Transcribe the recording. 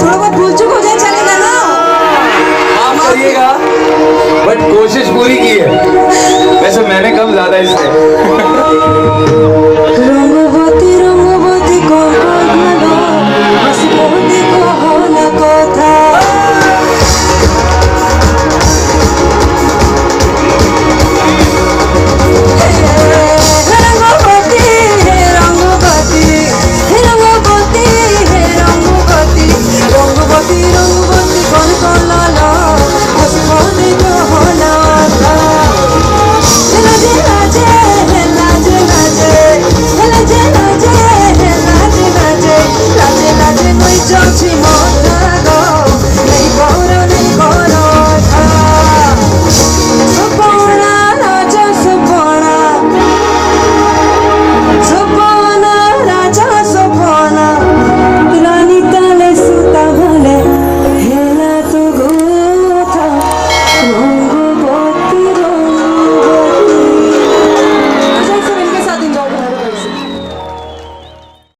थोड़ा बहुत भूल चुक हो जाए चलेगा ना। माफ करिएगा बट कोशिश पूरी की है। वैसे मैंने कम ज्यादा इससे रंगवती कल्पना हसबोती कहना कथा Don't you